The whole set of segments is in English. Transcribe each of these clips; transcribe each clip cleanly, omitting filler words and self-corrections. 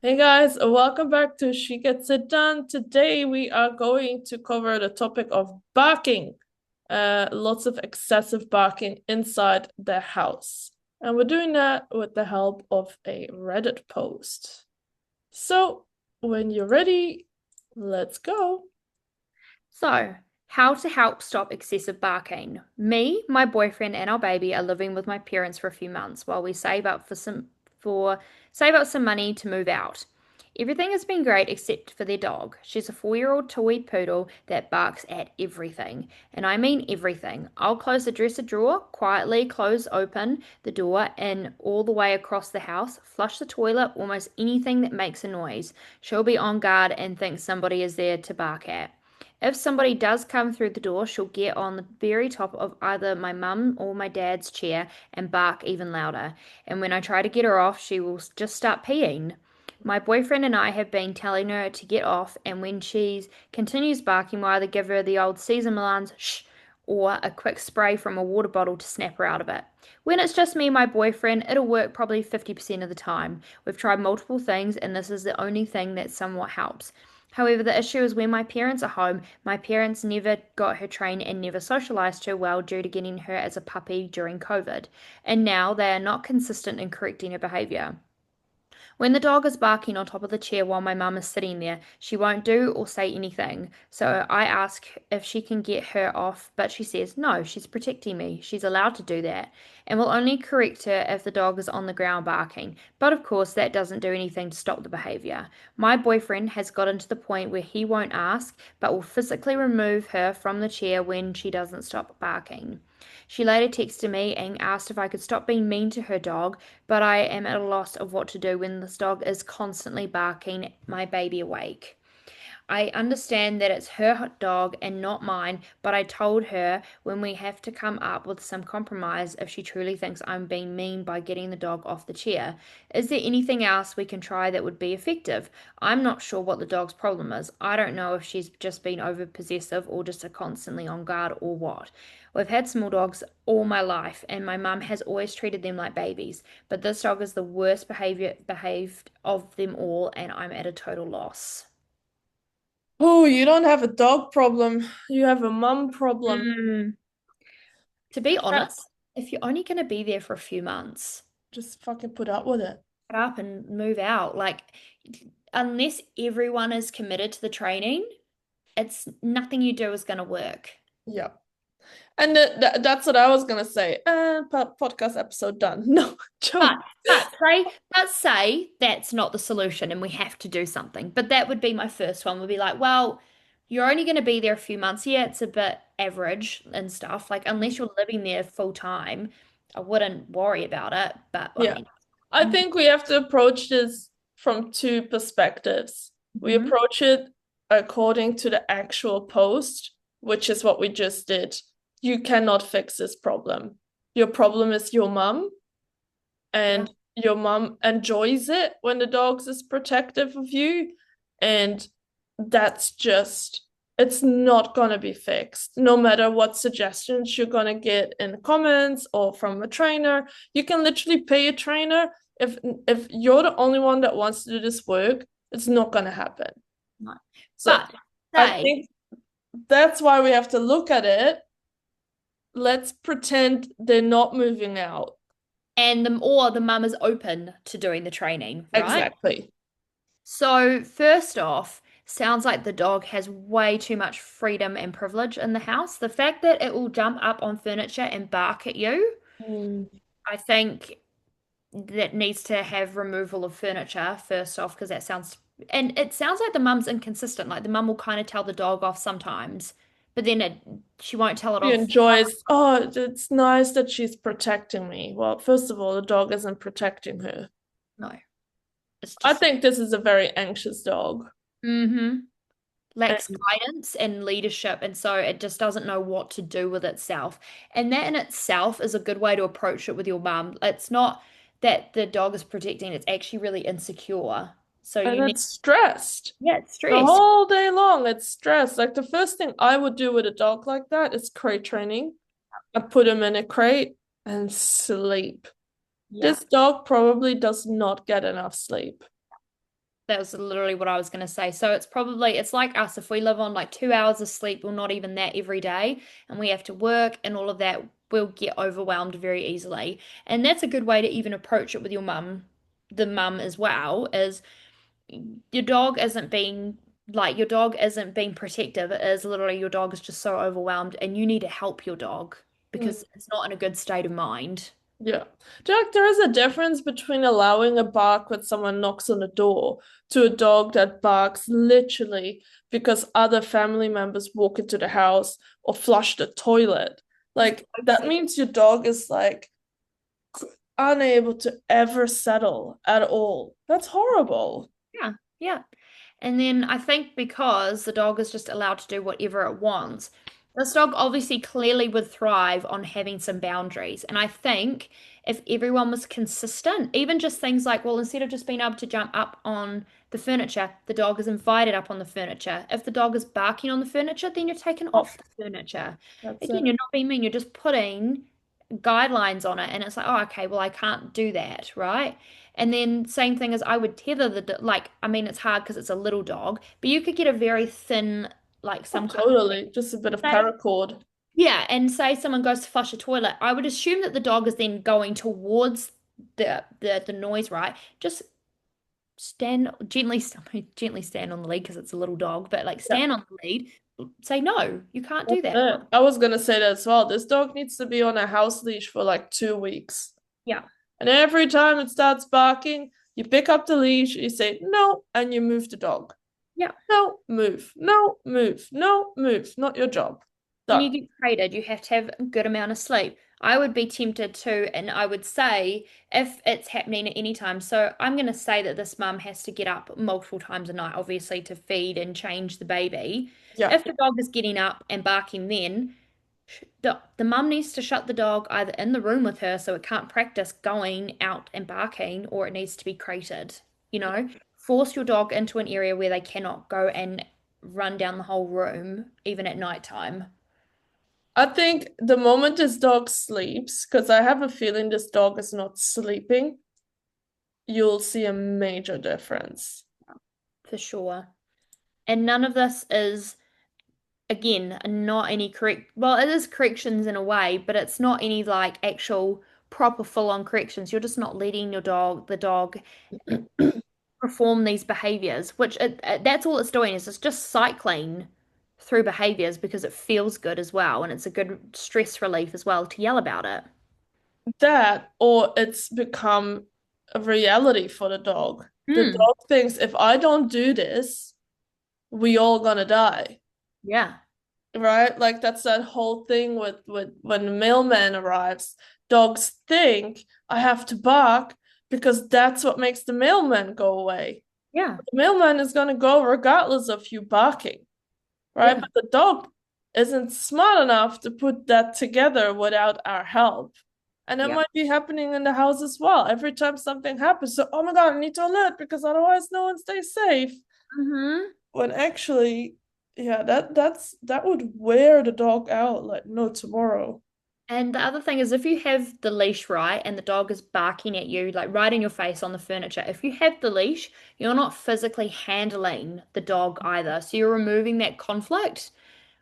Hey guys, welcome back to She Gets It Done. Today we are going to cover the topic of barking. Lots of excessive barking inside the house. And we're doing that with the help of a Reddit post. So, when you're ready, let's go. So, how to help stop excessive barking. Me, my boyfriend, and our baby are living with my parents for a few months while we save up some money to move out. Everything has been great except for their dog. She's a 4-year-old toy poodle that barks at everything. And I mean everything. I'll close the dresser drawer, quietly close open the door and all the way across the house, flush the toilet, almost anything that makes a noise. She'll be on guard and think somebody is there to bark at. If somebody does come through the door, she'll get on the very top of either my mum or my dad's chair and bark even louder. And when I try to get her off, she will just start peeing. My boyfriend and I have been telling her to get off, and when she continues barking, we'll either give her the old Cesar Millan's shh or a quick spray from a water bottle to snap her out of it. When it's just me and my boyfriend, it'll work probably 50% of the time. We've tried multiple things, and this is the only thing that somewhat helps. However, the issue is when my parents are home, my parents never got her trained and never socialized her well due to getting her as a puppy during COVID. And now they are not consistent in correcting her behavior. When the dog is barking on top of the chair while my mum is sitting there, she won't do or say anything. So I ask if she can get her off, but she says no, she's protecting me. She's allowed to do that, and will only correct her if the dog is on the ground barking. But of course, that doesn't do anything to stop the behavior. My boyfriend has gotten to the point where he won't ask, but will physically remove her from the chair when she doesn't stop barking. She later texted me and asked if I could stop being mean to her dog, but I am at a loss of what to do when this dog is constantly barking my baby awake. I understand that it's her dog and not mine, but I told her when we have to come up with some compromise if she truly thinks I'm being mean by getting the dog off the chair. Is there anything else we can try that would be effective? I'm not sure what the dog's problem is. I don't know if she's just been over possessive or just a constantly on guard or what. We've had small dogs all my life, and my mum has always treated them like babies, but this dog is the behaved of them all, and I'm at a total loss. Oh, you don't have a dog problem. You have a mum problem. Mm. To be Yeah. honest, if you're only going to be there for a few months, Just fucking put up with it. get up and move out. Like, unless everyone is committed to the training, it's nothing you do is going to work. Yeah. And that's what I was gonna say. Podcast episode done. No, But joke. but say that's not the solution and we have to do something. But that would be my first one, would be like, well, you're only going to be there a few months. Yeah, it's a bit average and stuff. Like, unless you're living there full time, I wouldn't worry about it. But I Yeah. mean, I think we have to approach this from two perspectives. We mhm. approach it according to the actual post, which is what we just did. You cannot fix this problem. Your problem is your mum, Yeah. and your mum enjoys it when the dog is protective of you. And that's just, it's not going to be fixed. No matter what suggestions you're going to get in the comments or from a trainer, you can literally pay a trainer. If you're the only one that wants to do this work, it's not going to happen. No. So But I say, think that's why we have to look at it. Let's pretend they're not moving out. and the mum is open to doing the training, right? Exactly. So first off, sounds like the dog has way too much freedom and privilege in the house. The fact that it will jump up on furniture and bark at you, Mm. I think that needs to have removal of furniture first off, because that sounds, and it sounds like the mum's inconsistent. Like the mum will kind of tell the dog off sometimes, but then she won't tell it She off. enjoys, oh, it's nice that she's protecting me. Well, first of all, the dog isn't protecting her. No, it's I just, think this is a very anxious dog. mm-hmm. Lacks And guidance and leadership, and so it just doesn't know what to do with itself. And that in itself is a good way to approach it with your mum. It's not that the dog is protecting, it's actually really insecure. So and you need, it's stressed. yeah, it's The stress. whole day long, it's stressed. Like the first thing I would do with a dog like that is crate training. I put him in a crate and sleep. Yeah. This dog probably does not get enough sleep. That was literally what I was going to say. So it's like us. If we live on like 2 hours of sleep, well, not even that every day, and we have to work and all of that, we'll get overwhelmed very easily. And that's a good way to even approach it with your mum, the mum as well, is your dog isn't being your dog isn't being protective. It is literally your dog is just so overwhelmed, and you need to help your dog Mm, because it's not in a good state of mind. yeah. Jack, there is a difference between allowing a bark when someone knocks on the door to a dog that barks literally because other family members walk into the house or flush the toilet. Like, that means your dog is like unable to ever settle at all. That's horrible. Yeah, yeah. And then I think because the dog is just allowed to do whatever it wants, this dog obviously clearly would thrive on having some boundaries. And I think if everyone was consistent, even just things like, well, instead of just being able to jump up on the furniture, the dog is invited up on the furniture. If the dog is barking on the furniture, then you're taken off Off. the furniture. That's Again, it. you're not being mean, you're just putting guidelines on it. And it's like, oh, okay, well, I can't do that, right? And then same thing as I would tether like, I mean, it's hard because it's a little dog, but you could get a very thin, like Oh, some kind of totally. Just a bit of say, paracord. yeah, and say someone goes to flush a toilet. I would assume that the dog is then going towards the noise, right? Just stand gently, gently stand on the lead because it's a little dog, but like Yeah, stand on the lead, say no, you can't do that's that. it. I was gonna say that as well. This dog needs to be on a house leash for like 2 weeks. Yeah, And every time it starts barking, you pick up the leash, you say no, and you move the dog. yeah. No, move. No, move. No, move. Not your job. When you Done. get traded, you have to have a good amount of sleep. I would be tempted to, and I would say if it's happening at any time. So I'm going to say that this mum has to get up multiple times a night, obviously, to feed and change the baby. Yeah. If the dog is getting up and barking, then the mum needs to shut the dog either in the room with her so it can't practice going out and barking, or it needs to be crated. You know, force your dog into an area where they cannot go and run down the whole room, even at nighttime. I think the moment this dog sleeps, because I have a feeling this dog is not sleeping, you'll see a major difference. For sure. And none of this is, again, not any well, it is corrections in a way, but it's not any like actual proper full-on corrections. You're just not letting the dog perform these behaviors, which that's all it's doing is it's just cycling through behaviors because it feels good as well, and it's a good stress relief as well to yell about it. That, or it's become a reality for the dog. The Hmm. dog thinks if I don't do this, we all gonna die. Yeah. Right? Like that's that whole thing with when the mailman arrives, dogs think I have to bark because that's what makes the mailman go away. Yeah. The mailman is gonna go regardless of you barking, right? Yeah. But the dog isn't smart enough to put that together without our help. And that Yeah. might be happening in the house as well. Every time something happens, so oh my God, I need to alert because otherwise no one stays safe. Mm-hmm. When actually, yeah, that would wear the dog out like no tomorrow. And the other thing is, if you have the leash right and the dog is barking at you, like right in your face on the furniture, if you have the leash, you're not physically handling the dog either. So you're removing that conflict,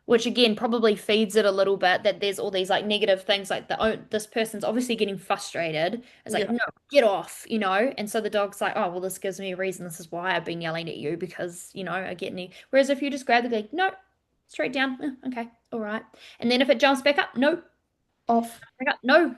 which again probably feeds it a little bit that there's all these like negative things like this person's obviously getting frustrated. It's like, Yeah, no, get off, you know? And so the dog's like, oh, well, this gives me a reason. This is why I've been yelling at you because, I get any. Whereas if you just grab the leg, no, straight down. Okay, all right. And then if it jumps back up, no, off. no.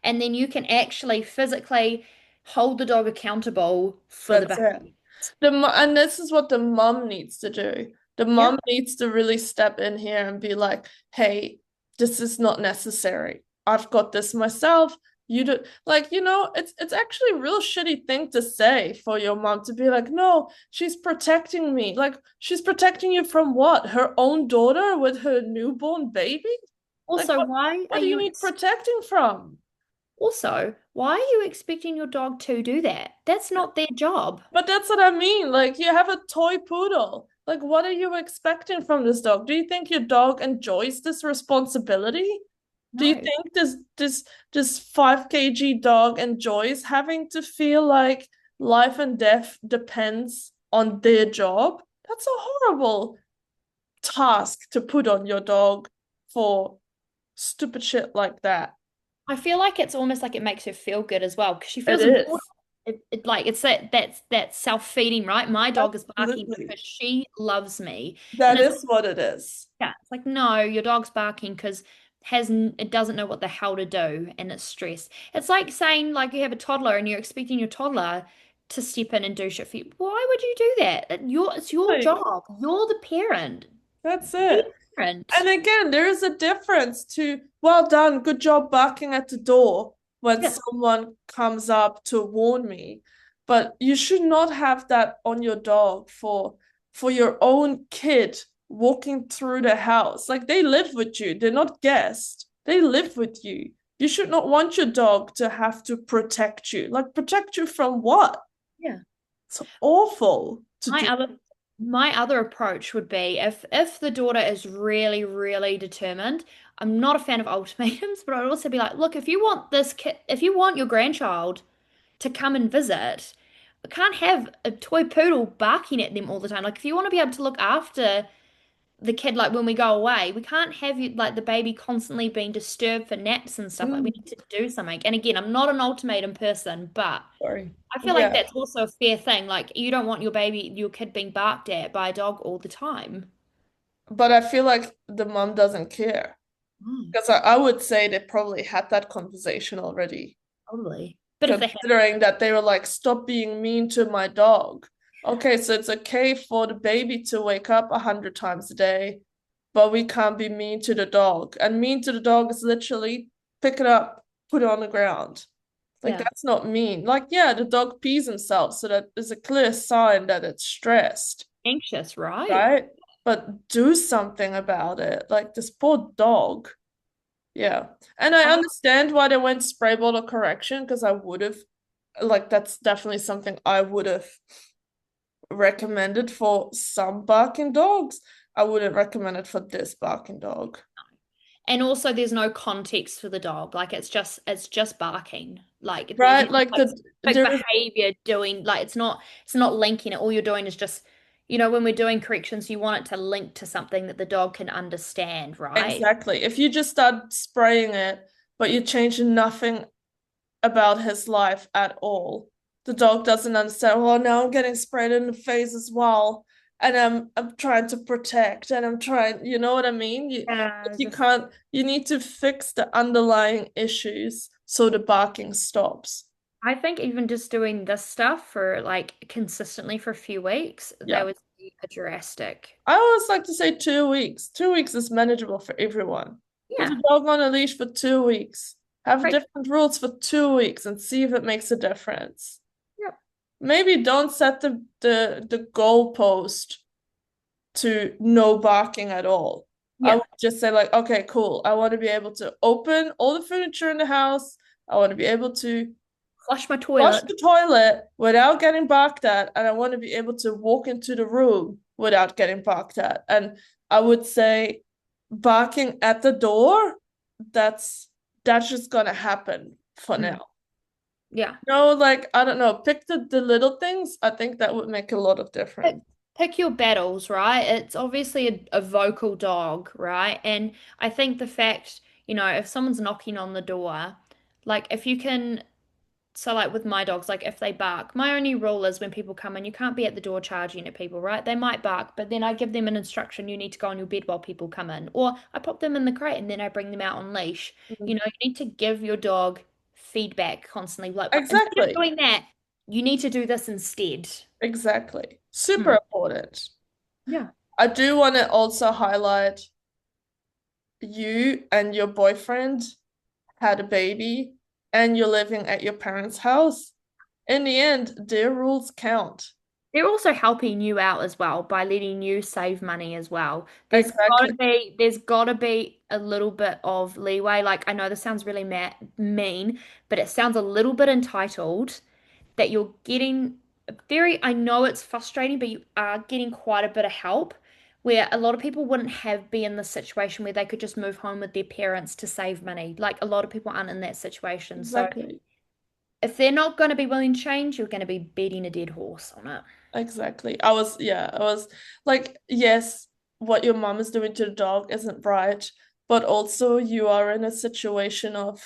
And then you can actually physically hold the dog accountable for the That's it. behavior. And this is what the mom needs to do. The Yeah. mom needs to really step in here and be like, "Hey, this is not necessary. I've got this myself. You do like, it's actually a real shitty thing to say for your mom to be like, no, she's protecting me. Like, she's protecting you from what? Her own daughter with her newborn baby? Like, Also, what why what are do you you need protecting from? Also, why are you expecting your dog to do that? That's not their job. But that's what I mean. Like, you have a toy poodle. Like, what are you expecting from this dog? Do you think your dog enjoys this responsibility? Do you No. think this 5 kg dog enjoys having to feel like life and death depends on their job, that's a horrible task to put on your dog for stupid shit like that. I feel like it's almost like it makes her feel good as well because she It feels important. is. Like it's that self-feeding, right? My dog is barking Absolutely. because she loves me. And That it's is what it is. yeah, it's like no, your dog's barking because it doesn't know what the hell to do and it's stressed. It's like saying like you have a toddler and you're expecting your toddler to step in and do shit for you. Why would you do that? It's your Like, job. You're the parent. that's Be it. a parent. And again, there is a difference to well done, good job barking at the door when Yeah. someone comes up to warn me. But you should not have that on your dog for your own kid walking through the house. Like they live with you. They're not guests. They live with you. You should not want your dog to have to protect you. Like protect you from what? Yeah. It's awful to My do. other my other approach would be if the daughter is really, really determined, I'm not a fan of ultimatums, but I'd also be like, look, if you want this kid, if you want your grandchild to come and visit, I can't have a toy poodle barking at them all the time. Like if you want to be able to look after the kid like when we go away, we can't have you like the baby constantly being disturbed for naps and stuff. Like we Mm, need to do something. And again, I'm not an ultimatum person, but sorry. I feel like Yeah. that's also a fair thing. Like you don't want your kid being barked at by a dog all the time. But I feel like the mom doesn't care. Mm, Because I would say they probably had that conversation already, totally. But if they have, considering that they were like, stop being mean to my dog. Okay, so it's okay for the baby to wake up 100 times a day, but we can't be mean to the dog. And mean to the dog is literally pick it up, put it on the ground. Like yeah, that's not mean. Like, yeah, the dog pees himself, so that is a clear sign that it's stressed, anxious, right? right? But do something about it. Like this poor dog. Yeah. And I I, understand why they went spray bottle correction because I would have, like, that's definitely something I would have recommended for some barking dogs. I wouldn't recommend it for this barking dog. and also there's no context for the dog. Like it's just barking. Like there's Right? no Like like the specific there is behavior doing like it's not linking it. All you're doing is just when we're doing corrections, you want it to link to something that the dog can understand, right? exactly. If you just start spraying it, but you change nothing about his life at all. The dog doesn't understand, well, now I'm getting sprayed in the face as well. And I'm trying to protect and I'm trying, you know what I mean? Yeah, You just can't, you need to fix the underlying issues so the barking stops. I think even just doing this stuff for like consistently for a few weeks, that Yeah. would be a drastic. I always like to say 2 weeks. 2 weeks is manageable for everyone. Put Yeah, a dog on a leash for 2 weeks. Have right. different rules for 2 weeks and see if it makes a difference. Yep. Maybe don't set the goalpost to no barking at all. I Yeah. would just say like, okay, cool. I want to be able to open all the furniture in the house. I want to be able to Flush my flush toilet. the toilet without getting barked at, and I want to be able to walk into the room without getting barked at. And I would say barking at the door, that's that's just gonna happen for Mm. now. Yeah. No, like I don't know, pick the little things. I think that would make a lot of Pick, difference. pick your battles, right? It's obviously a vocal dog, right? And I think the fact, if someone's knocking on the door, like if you can. So like with my dogs, like if they bark, my only rule is when people come in, you can't be at the door charging at people, right? They might bark, but then I give them an instruction, you need to go on your bed while people come in. Or I pop them in the crate and then I bring them out on leash. Mhm. You need to give your dog feedback constantly. Like instead of Exactly. doing that, you need to do this instead. Exactly. Super Mm. important. Yeah. I do want to also highlight you and your boyfriend had a baby and you're living at your parents' house. In the end, their rules count. They're also helping you out as well by letting you save money as well. Exactly. There's gotta be a little bit of leeway. Like I know this sounds really mean, but it sounds a little bit entitled that you're getting I know it's frustrating, but you are getting quite a bit of help where a lot of people wouldn't have be in this situation where they could just move home with their parents to save money. Like a lot of people aren't in that situation. So Exactly. if they're not going to be willing to change, you're going to be beating a dead horse on it. exactly. I was like, yes, what your mom is doing to the dog isn't right, but also you are in a situation of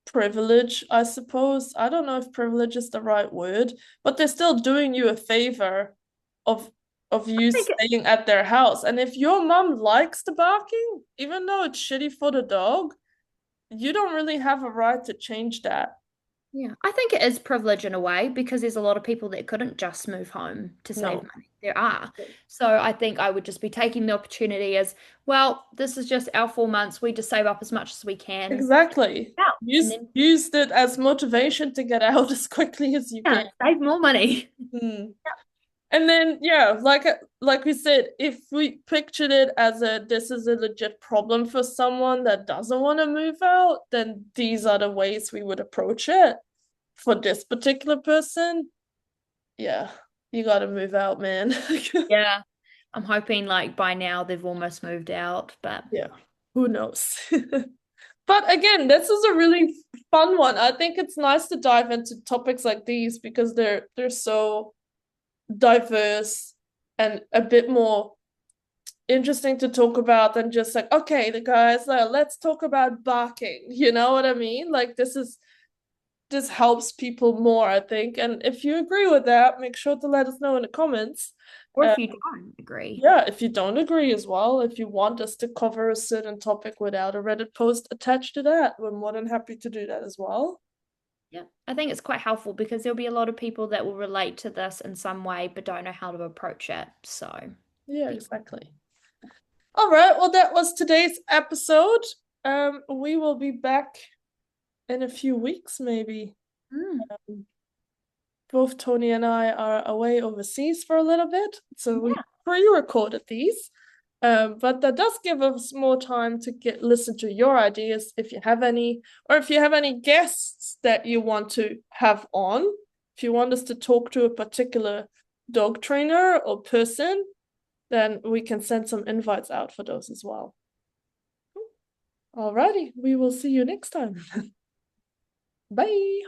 privilege, I suppose. I don't know if privilege is the right word, but they're still doing you a favor of I you think staying at their house. And if your mom likes the barking, even though it's shitty for the dog, you don't really have a right to change that. Yeah, I think it is privilege in a way because there's a lot of people that couldn't just move home to save No. money. There are. So I think I would just be taking the opportunity as, well, this is just our 4 months. We just save up as much as we can. Exactly. Out. And then, Used it as motivation to get out as quickly as you can. yeah, save more money. Hmm. And then yeah, like we said, if we pictured it as a this is a legit problem for someone that doesn't want to move out, then these are the ways we would approach it. For this particular person, yeah, you gotta move out, man. Yeah. I'm hoping like by now they've almost moved out, but Yeah, who knows? But again, this is a really fun one. I think it's nice to dive into topics like these because they're so diverse and a bit more interesting to talk about than just like, okay, the guys, let's talk about barking. You know what I mean? Like this helps people more, I think. And if you agree with that, make sure to let us know in the comments. or Uh, if you don't agree. yeah, if you don't agree as well, if you want us to cover a certain topic without a Reddit post attached to that, we're more than happy to do that as well. Yeah, I think it's quite helpful because there'll be a lot of people that will relate to this in some way but don't know how to approach it. So, Yeah, exactly. All right, well, that was today's episode. We will be back in a few weeks, maybe. mm, Both Tony and I are away overseas for a little bit, so we yeah, pre-recorded these. But that does give us more time to get listen to your ideas if you have any, or if you have any guests that you want to have on. If you want us to talk to a particular dog trainer or person, then we can send some invites out for those as well. Alrighty, we will see you next time. Bye.